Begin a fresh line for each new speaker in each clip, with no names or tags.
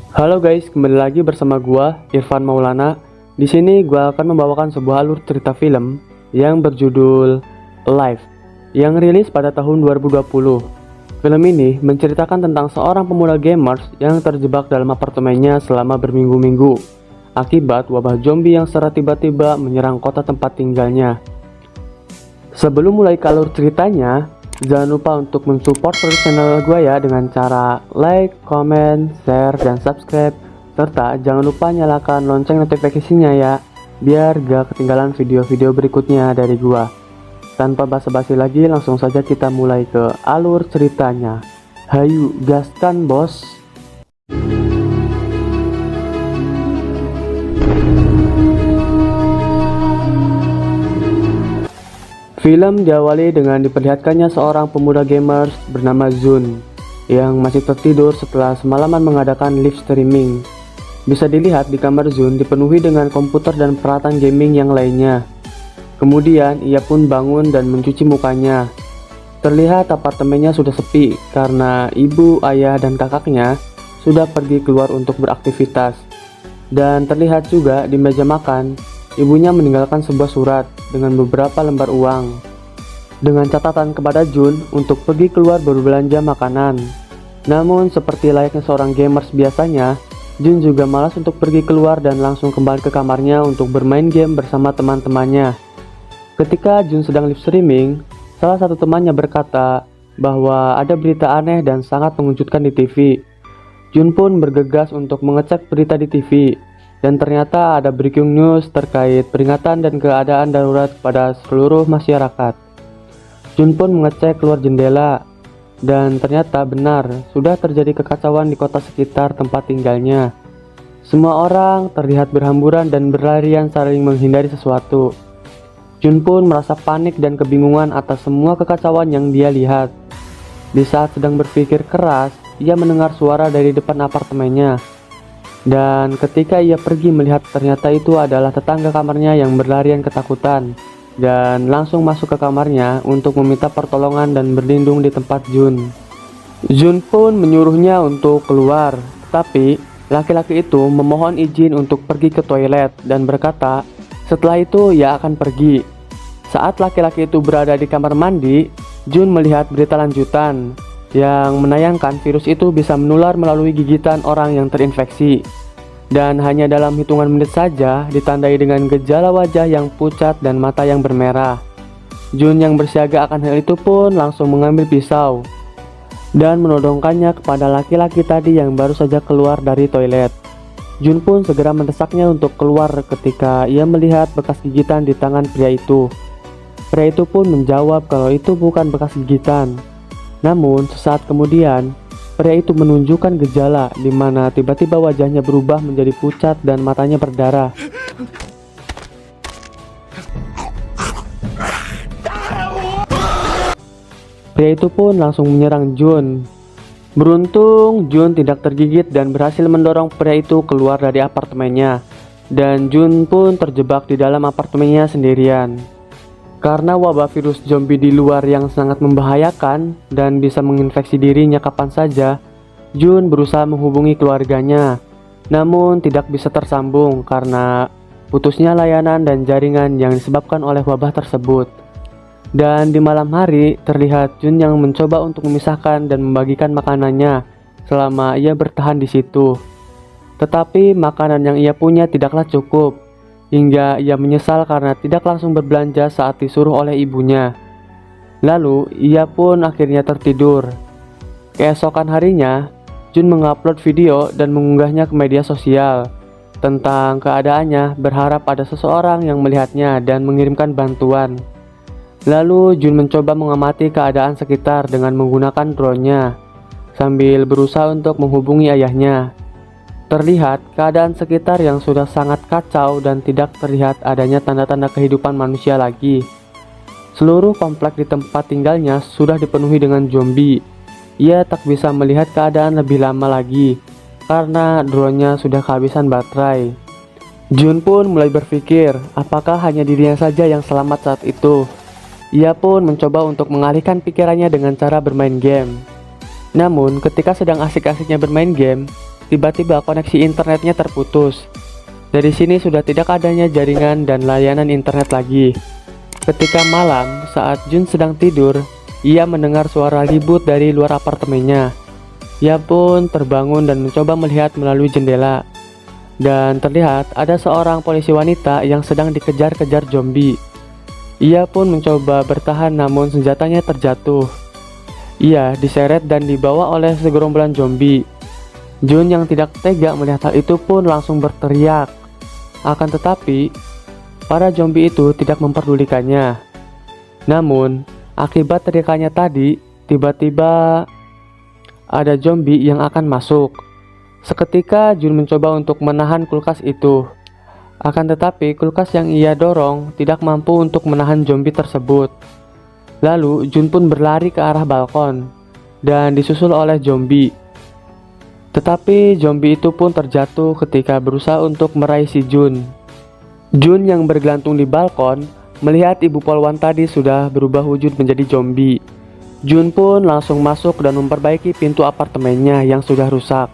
Halo guys, kembali lagi bersama gua Irfan Maulana. Di sini gua akan membawakan sebuah alur cerita film yang berjudul Alive yang rilis pada tahun 2020. Film ini menceritakan tentang seorang pemuda gamers yang terjebak dalam apartemennya selama berminggu-minggu akibat wabah zombie yang secara tiba-tiba menyerang kota tempat tinggalnya. Sebelum mulai ke alur ceritanya, jangan lupa untuk mensupport channel gue ya dengan cara like, comment, share, dan subscribe. Serta jangan lupa nyalakan lonceng notifikasinya ya, biar gak ketinggalan video-video berikutnya dari gue. Tanpa basa-basi lagi, langsung saja kita mulai ke alur ceritanya. Hayu, gaskan bos! Film diawali dengan diperlihatkannya seorang pemuda gamers bernama Jun yang masih tertidur setelah semalaman mengadakan live streaming. Bisa dilihat di kamar Jun dipenuhi dengan komputer dan peralatan gaming yang lainnya. Kemudian ia pun bangun dan mencuci mukanya. Terlihat apartemennya sudah sepi karena ibu, ayah, dan kakaknya sudah pergi keluar untuk beraktivitas. Dan terlihat juga di meja makan, ibunya meninggalkan sebuah surat dengan beberapa lembar uang dengan catatan kepada Jun untuk pergi keluar berbelanja makanan. Namun seperti layaknya seorang gamers biasanya, Jun juga malas untuk pergi keluar dan langsung kembali ke kamarnya untuk bermain game bersama teman-temannya. Ketika Jun sedang live streaming, salah satu temannya berkata bahwa ada berita aneh dan sangat mengejutkan di TV. Jun pun bergegas untuk mengecek berita di TV. Dan ternyata ada breaking news terkait peringatan dan keadaan darurat pada seluruh masyarakat. Jun pun mengecek keluar jendela, dan ternyata benar, sudah terjadi kekacauan di kota sekitar tempat tinggalnya. Semua orang terlihat berhamburan dan berlarian saling menghindari sesuatu. Jun pun merasa panik dan kebingungan atas semua kekacauan yang dia lihat. Di saat sedang berpikir keras, ia mendengar suara dari depan apartemennya. Dan ketika ia pergi melihat, ternyata itu adalah tetangga kamarnya yang berlarian ketakutan dan langsung masuk ke kamarnya untuk meminta pertolongan dan berlindung di tempat Jun. Jun pun menyuruhnya untuk keluar, tapi laki-laki itu memohon izin untuk pergi ke toilet dan berkata setelah itu ia akan pergi. Saat laki-laki itu berada di kamar mandi, Jun melihat berita lanjutan yang menayangkan virus itu bisa menular melalui gigitan orang yang terinfeksi. Dan hanya dalam hitungan menit saja ditandai dengan gejala wajah yang pucat dan mata yang bermerah. Jun yang bersiaga akan hal itu pun langsung mengambil pisau dan menodongkannya kepada laki-laki tadi yang baru saja keluar dari toilet. Jun pun segera mendesaknya untuk keluar ketika ia melihat bekas gigitan di tangan pria itu. Pria itu pun menjawab kalau itu bukan bekas gigitan. Namun sesaat kemudian, pria itu menunjukkan gejala di mana tiba-tiba wajahnya berubah menjadi pucat dan matanya berdarah. Pria itu pun langsung menyerang Jun. Beruntung Jun tidak tergigit dan berhasil mendorong pria itu keluar dari apartemennya. Dan Jun pun terjebak di dalam apartemennya sendirian. Karena wabah virus zombie di luar yang sangat membahayakan dan bisa menginfeksi dirinya kapan saja, Jun berusaha menghubungi keluarganya, namun tidak bisa tersambung karena putusnya layanan dan jaringan yang disebabkan oleh wabah tersebut. Dan di malam hari, terlihat Jun yang mencoba untuk memisahkan dan membagikan makanannya selama ia bertahan di situ. Tetapi makanan yang ia punya tidaklah cukup, hingga ia menyesal karena tidak langsung berbelanja saat disuruh oleh ibunya. Lalu ia pun akhirnya tertidur. Keesokan harinya, Jun mengupload video dan mengunggahnya ke media sosial tentang keadaannya, berharap ada seseorang yang melihatnya dan mengirimkan bantuan. Lalu Jun mencoba mengamati keadaan sekitar dengan menggunakan drone-nya sambil berusaha untuk menghubungi ayahnya. Terlihat keadaan sekitar yang sudah sangat kacau dan tidak terlihat adanya tanda-tanda kehidupan manusia lagi. Seluruh komplek di tempat tinggalnya sudah dipenuhi dengan zombie. Ia tak bisa melihat keadaan lebih lama lagi karena drone-nya sudah kehabisan baterai. Jun pun mulai berpikir apakah hanya dirinya saja yang selamat saat itu. Ia pun mencoba untuk mengalihkan pikirannya dengan cara bermain game. Namun ketika sedang asik-asiknya bermain game, tiba-tiba koneksi internetnya terputus. Dari sini sudah tidak adanya jaringan dan layanan internet lagi. Ketika malam, saat Jun sedang tidur, ia mendengar suara ribut dari luar apartemennya. Ia pun terbangun dan mencoba melihat melalui jendela. Dan terlihat ada seorang polisi wanita yang sedang dikejar-kejar zombie. Ia pun mencoba bertahan namun senjatanya terjatuh. Ia diseret dan dibawa oleh segerombolan zombie. Jun yang tidak tega melihat hal itu pun langsung berteriak. Akan tetapi, para zombie itu tidak memperdulikannya. Namun, akibat teriakannya tadi, tiba-tiba ada zombie yang akan masuk. Seketika Jun mencoba untuk menahan kulkas itu. Akan tetapi, kulkas yang ia dorong tidak mampu untuk menahan zombie tersebut. Lalu Jun pun berlari ke arah balkon dan disusul oleh zombie. Tetapi zombie itu pun terjatuh ketika berusaha untuk meraih si Jun. Jun yang bergelantung di balkon melihat ibu polwan tadi sudah berubah wujud menjadi zombie. Jun pun langsung masuk dan memperbaiki pintu apartemennya yang sudah rusak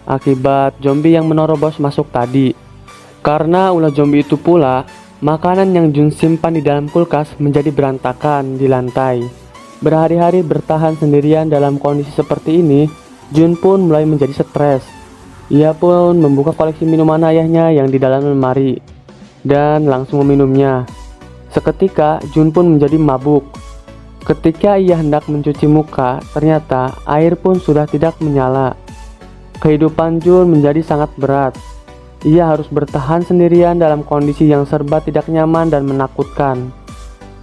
akibat zombie yang menerobos masuk tadi. Karena ulah zombie itu pula, makanan yang Jun simpan di dalam kulkas menjadi berantakan di lantai. Berhari-hari bertahan sendirian dalam kondisi seperti ini, Jun pun mulai menjadi stres. Ia pun membuka koleksi minuman ayahnya yang di dalam lemari dan langsung meminumnya. Seketika Jun pun menjadi mabuk. Ketika ia hendak mencuci muka, ternyata air pun sudah tidak menyala. Kehidupan Jun menjadi sangat berat. Ia harus bertahan sendirian dalam kondisi yang serba tidak nyaman dan menakutkan.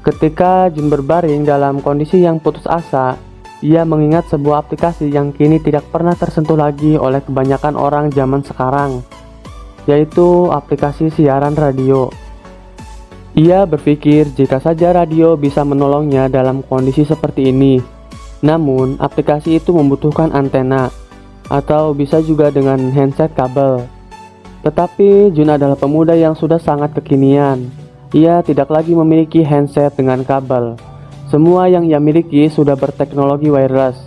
Ketika Jun berbaring dalam kondisi yang putus asa, ia mengingat sebuah aplikasi yang kini tidak pernah tersentuh lagi oleh kebanyakan orang zaman sekarang, yaitu aplikasi siaran radio. Ia berpikir jika saja radio bisa menolongnya dalam kondisi seperti ini. Namun, aplikasi itu membutuhkan antena, atau bisa juga dengan handset kabel. Tetapi Jun adalah pemuda yang sudah sangat kekinian. Ia tidak lagi memiliki handset dengan kabel. Semua yang ia miliki sudah berteknologi wireless.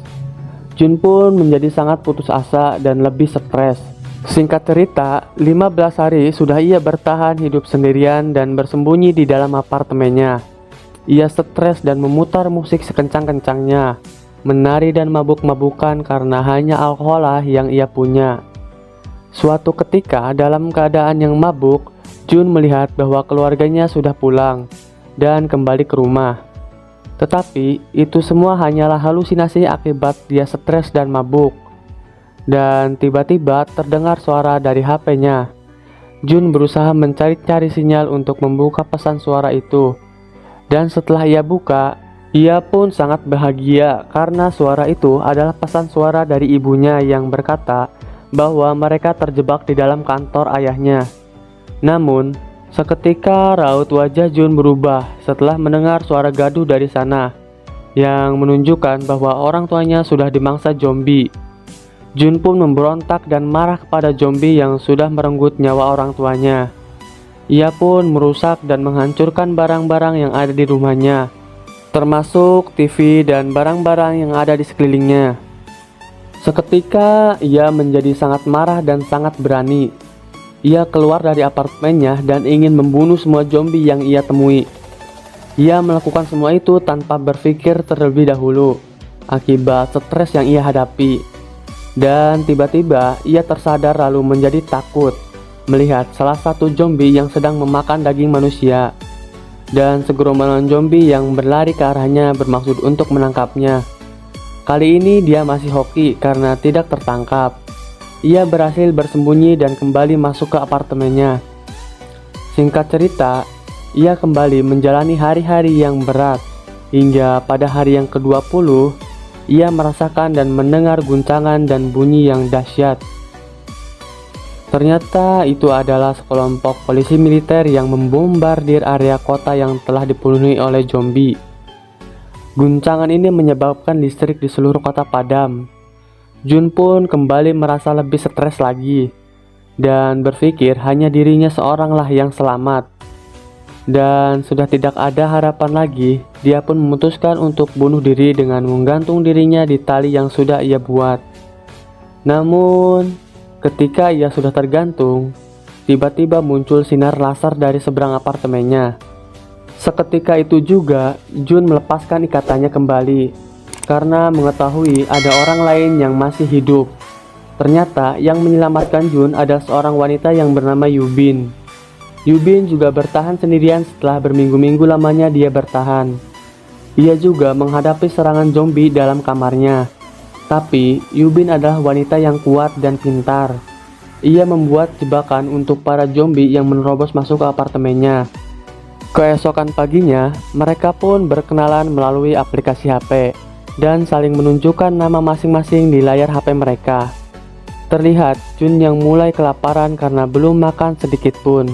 Jun pun menjadi sangat putus asa dan lebih stres. Singkat cerita, 15 hari sudah ia bertahan hidup sendirian dan bersembunyi di dalam apartemennya. Ia stres dan memutar musik sekencang-kencangnya, menari dan mabuk-mabukan karena hanya alkohol yang ia punya. Suatu ketika dalam keadaan yang mabuk, Jun melihat bahwa keluarganya sudah pulang dan kembali ke rumah. Tetapi itu semua hanyalah halusinasi akibat dia stres dan mabuk. Dan tiba-tiba terdengar suara dari HP-nya. Jun berusaha mencari-cari sinyal untuk membuka pesan suara itu. Dan setelah ia buka, ia pun sangat bahagia karena suara itu adalah pesan suara dari ibunya yang berkata bahwa mereka terjebak di dalam kantor ayahnya. Namun, seketika raut wajah Jun berubah setelah mendengar suara gaduh dari sana, yang menunjukkan bahwa orang tuanya sudah dimangsa zombie. Jun pun memberontak dan marah kepada zombie yang sudah merenggut nyawa orang tuanya. Ia pun merusak dan menghancurkan barang-barang yang ada di rumahnya, termasuk TV dan barang-barang yang ada di sekelilingnya. Seketika ia menjadi sangat marah dan sangat berani. Ia keluar dari apartemennya dan ingin membunuh semua zombie yang ia temui. Ia melakukan semua itu tanpa berpikir terlebih dahulu akibat stres yang ia hadapi. Dan tiba-tiba ia tersadar lalu menjadi takut melihat salah satu zombie yang sedang memakan daging manusia. Dan segerombolan zombie yang berlari ke arahnya bermaksud untuk menangkapnya. Kali ini dia masih hoki karena tidak tertangkap. Ia berhasil bersembunyi dan kembali masuk ke apartemennya. Singkat cerita, ia kembali menjalani hari-hari yang berat. Hingga pada hari yang ke-20, ia merasakan dan mendengar guncangan dan bunyi yang dahsyat. Ternyata itu adalah sekelompok polisi militer yang membombardir area kota yang telah dipenuhi oleh zombie. Guncangan ini menyebabkan listrik di seluruh kota padam. Jun pun kembali merasa lebih stres lagi dan berpikir hanya dirinya seoranglah yang selamat. Dan sudah tidak ada harapan lagi, dia pun memutuskan untuk bunuh diri dengan menggantung dirinya di tali yang sudah ia buat. Namun, Ketika ia sudah tergantung, tiba-tiba muncul sinar laser dari seberang apartemennya. Seketika itu juga, Jun melepaskan ikatannya kembali karena mengetahui ada orang lain yang masih hidup. Ternyata yang menyelamatkan Jun adalah seorang wanita yang bernama Yubin. Yubin juga bertahan sendirian setelah berminggu-minggu lamanya dia bertahan. Ia juga menghadapi serangan zombie dalam kamarnya. Tapi, Yubin adalah wanita yang kuat dan pintar. Ia membuat jebakan untuk para zombie yang menerobos masuk ke apartemennya. Keesokan paginya, mereka pun berkenalan melalui aplikasi HP dan saling menunjukkan nama masing-masing di layar HP mereka. Terlihat Jun yang mulai kelaparan karena belum makan sedikit pun.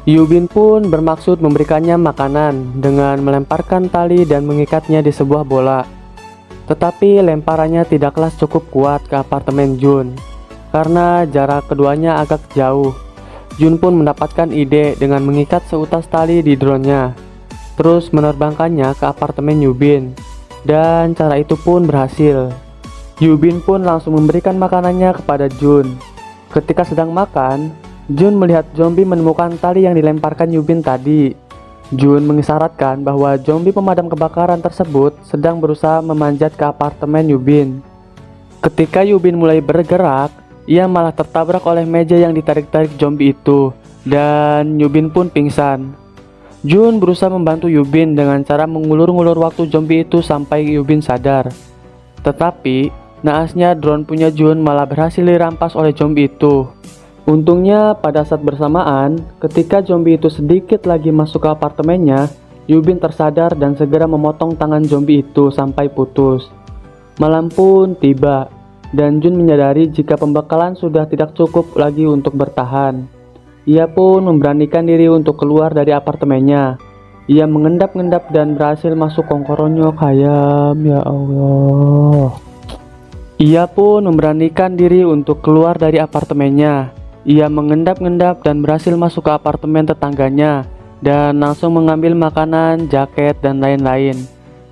Yubin pun bermaksud memberikannya makanan dengan melemparkan tali dan mengikatnya di sebuah bola. Tetapi lemparannya tidaklah cukup kuat ke apartemen Jun karena jarak keduanya agak jauh. Jun pun mendapatkan ide dengan mengikat seutas tali di drone-nya, terus menerbangkannya ke apartemen Yubin, dan cara itu pun berhasil. Yubin pun langsung memberikan makanannya kepada Jun. Ketika sedang makan, Jun melihat zombie menemukan tali yang dilemparkan Yubin tadi. Jun mengisyaratkan bahwa zombie pemadam kebakaran tersebut sedang berusaha memanjat ke apartemen Yubin. Ketika Yubin mulai bergerak, ia malah tertabrak oleh meja yang ditarik-tarik zombie itu, dan Yubin pun pingsan. Jun berusaha membantu Yubin dengan cara mengulur-ngulur waktu zombie itu sampai Yubin sadar. Tetapi, naasnya drone punya Jun malah berhasil dirampas oleh zombie itu. Untungnya pada saat bersamaan, ketika zombie itu sedikit lagi masuk ke apartemennya, Yubin tersadar dan segera memotong tangan zombie itu sampai putus. Malam pun tiba, dan Jun menyadari jika pembekalan sudah tidak cukup lagi untuk bertahan. Ia pun memberanikan diri untuk keluar dari apartemennya. Ia mengendap-endap dan berhasil masuk kongkoronyok hayam, ya Allah. Ia pun memberanikan diri untuk keluar dari apartemennya. Ia mengendap-endap dan berhasil masuk ke apartemen tetangganya dan langsung mengambil makanan, jaket, dan lain-lain.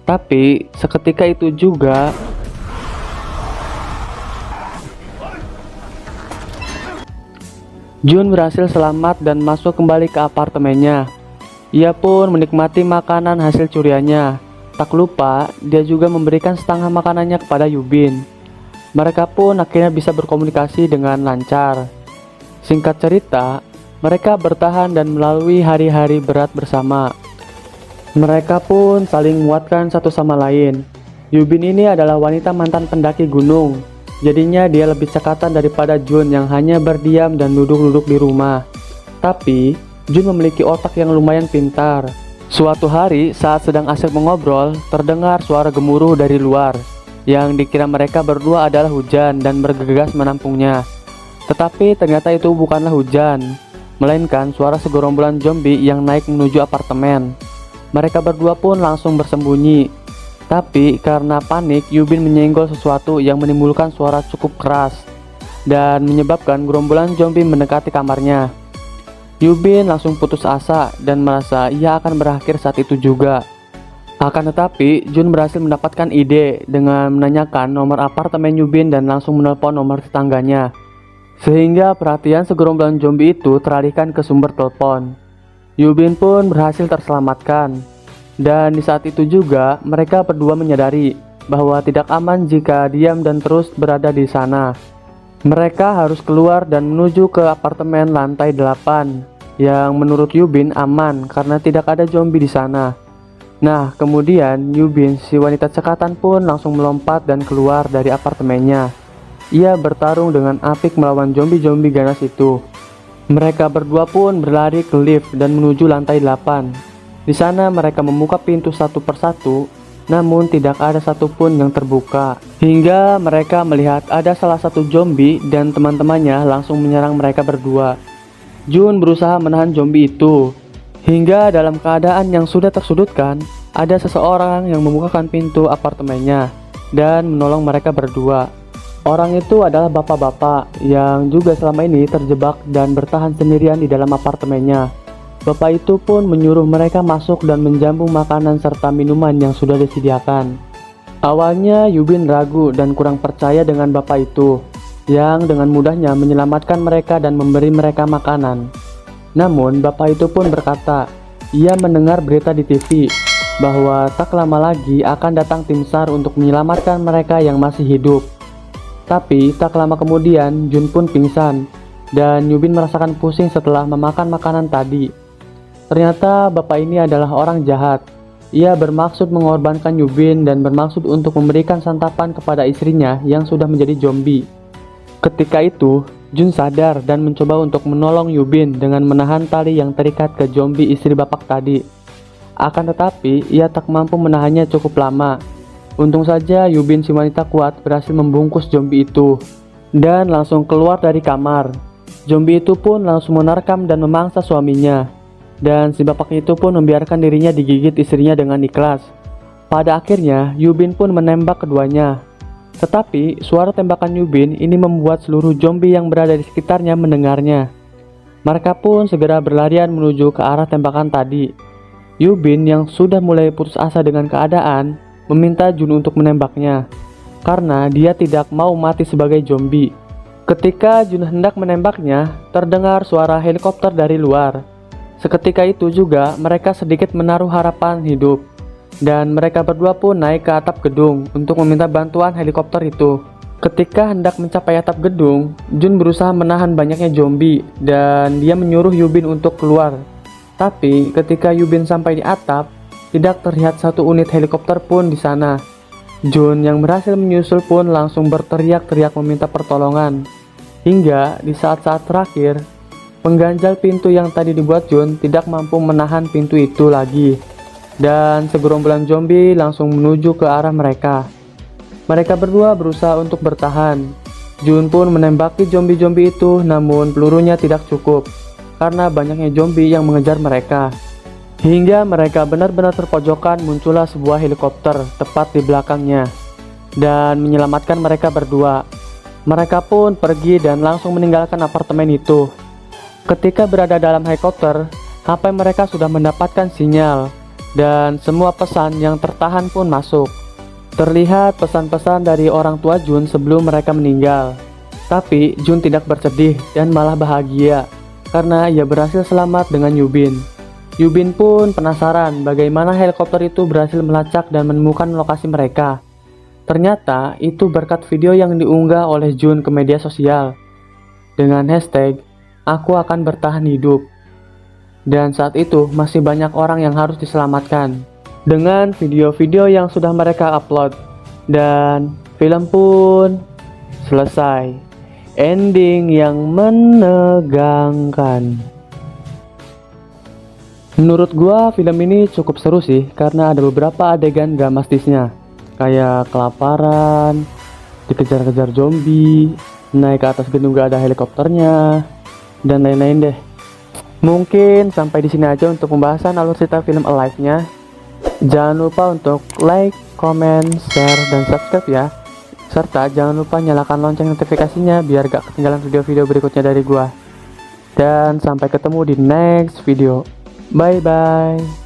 Tapi seketika itu juga Jun berhasil selamat dan masuk kembali ke apartemennya. Ia pun menikmati makanan hasil curiannya. Tak lupa, dia juga memberikan setengah makanannya kepada Yubin. Mereka pun akhirnya bisa berkomunikasi dengan lancar. Singkat cerita, mereka bertahan dan melalui hari-hari berat bersama. Mereka pun saling menguatkan satu sama lain. Yubin ini adalah wanita mantan pendaki gunung. Jadinya dia lebih cekatan daripada Jun yang hanya berdiam dan duduk-duduk di rumah. Tapi, Jun memiliki otak yang lumayan pintar. Suatu hari saat sedang asik mengobrol, terdengar suara gemuruh dari luar. Yang dikira mereka berdua adalah hujan dan bergegas menampungnya. Tetapi ternyata itu bukanlah hujan, melainkan suara segerombolan zombie yang naik menuju apartemen. Mereka berdua pun langsung bersembunyi. Tapi karena panik, Yubin menyenggol sesuatu yang menimbulkan suara cukup keras dan menyebabkan gerombolan zombie mendekati kamarnya. Yubin langsung putus asa dan merasa ia akan berakhir saat itu juga. Akan tetapi, Jun berhasil mendapatkan ide dengan menanyakan nomor apartemen Yubin dan langsung menelpon nomor tetangganya. Sehingga perhatian segerombolan zombie itu teralihkan ke sumber telepon. Yubin pun berhasil terselamatkan. Dan di saat itu juga mereka berdua menyadari bahwa tidak aman jika diam dan terus berada di sana. Mereka harus keluar dan menuju ke apartemen lantai 8 yang menurut Yubin aman karena tidak ada zombie di sana. Nah, kemudian Yubin, si wanita cekatan pun langsung melompat dan keluar dari apartemennya. Ia bertarung dengan apik melawan zombie-zombie ganas itu. Mereka berdua pun berlari ke lift dan menuju lantai 8. Di sana mereka membuka pintu satu persatu, namun tidak ada satupun yang terbuka. Hingga mereka melihat ada salah satu zombie dan teman-temannya langsung menyerang mereka berdua. Jun berusaha menahan zombie itu. Hingga dalam keadaan yang sudah tersudutkan, ada seseorang yang membukakan pintu apartemennya dan menolong mereka berdua. Orang itu adalah bapak-bapak yang juga selama ini terjebak dan bertahan sendirian di dalam apartemennya. Bapak itu pun menyuruh mereka masuk dan menjamu makanan serta minuman yang sudah disediakan. Awalnya Yubin ragu dan kurang percaya dengan bapak itu. yang dengan mudahnya menyelamatkan mereka dan memberi mereka makanan. Namun, bapak itu pun berkata, ia mendengar berita di TV bahwa tak lama lagi akan datang tim SAR untuk menyelamatkan mereka yang masih hidup. Tapi tak lama kemudian Jun pun pingsan dan Yubin merasakan pusing setelah memakan makanan tadi. Ternyata bapak ini adalah orang jahat. Ia bermaksud mengorbankan Yubin dan bermaksud untuk memberikan santapan kepada istrinya yang sudah menjadi zombie. Ketika itu, Jun sadar dan mencoba untuk menolong Yubin dengan menahan tali yang terikat ke zombie istri bapak tadi. Akan tetapi, ia tak mampu menahannya cukup lama. Untung saja Yubin si wanita kuat berhasil membungkus zombie itu dan langsung keluar dari kamar. Zombie itu pun langsung menerkam dan memangsa suaminya. Dan si bapak itu pun membiarkan dirinya digigit istrinya dengan ikhlas. Pada akhirnya, Yubin pun menembak keduanya. Tetapi, suara tembakan Yubin ini membuat seluruh zombie yang berada di sekitarnya mendengarnya. Mereka pun segera berlarian menuju ke arah tembakan tadi. Yubin yang sudah mulai putus asa dengan keadaan meminta Jun untuk menembaknya karena dia tidak mau mati sebagai zombie. Ketika Jun hendak menembaknya, terdengar suara helikopter dari luar. Seketika itu juga mereka sedikit menaruh harapan hidup dan mereka berdua pun naik ke atap gedung untuk meminta bantuan helikopter itu. Ketika hendak mencapai atap gedung, Jun berusaha menahan banyaknya zombie dan dia menyuruh Yubin untuk keluar. Tapi ketika Yubin sampai di atap, tidak terlihat satu unit helikopter pun di sana. Jun yang berhasil menyusul pun langsung berteriak-teriak meminta pertolongan. Hingga di saat-saat terakhir, pengganjal pintu yang tadi dibuat Jun tidak mampu menahan pintu itu lagi. Dan segerombolan zombie langsung menuju ke arah mereka. Mereka berdua berusaha untuk bertahan. Jun pun menembaki zombie-zombie itu, namun pelurunya tidak cukup karena banyaknya zombie yang mengejar mereka. Hingga mereka benar-benar terpojokan, muncullah sebuah helikopter tepat di belakangnya dan menyelamatkan mereka berdua. Mereka pun pergi dan langsung meninggalkan apartemen itu. Ketika berada dalam helikopter, HP mereka sudah mendapatkan sinyal dan semua pesan yang tertahan pun masuk. Terlihat pesan-pesan dari orang tua Jun sebelum mereka meninggal. Tapi Jun tidak bersedih dan malah bahagia karena ia berhasil selamat dengan Yubin. Yubin pun penasaran bagaimana helikopter itu berhasil melacak dan menemukan lokasi mereka. Ternyata itu berkat video yang diunggah oleh Jun ke media sosial dengan hashtag "Aku akan bertahan hidup". Dan saat itu masih banyak orang yang harus diselamatkan dengan video-video yang sudah mereka upload. Dan film pun selesai. Ending yang menegangkan. Menurut gua film ini cukup seru sih karena ada beberapa adegan dramatisnya, kayak kelaparan, dikejar-kejar zombie, naik ke atas gedung gak ada helikopternya, dan lain-lain deh. Mungkin sampai di sini aja untuk pembahasan alur cerita film Alive-nya. Jangan lupa untuk like, comment, share, dan subscribe ya. Serta jangan lupa nyalakan lonceng notifikasinya biar gak ketinggalan video-video berikutnya dari gua. Dan sampai ketemu di next video. Bye bye.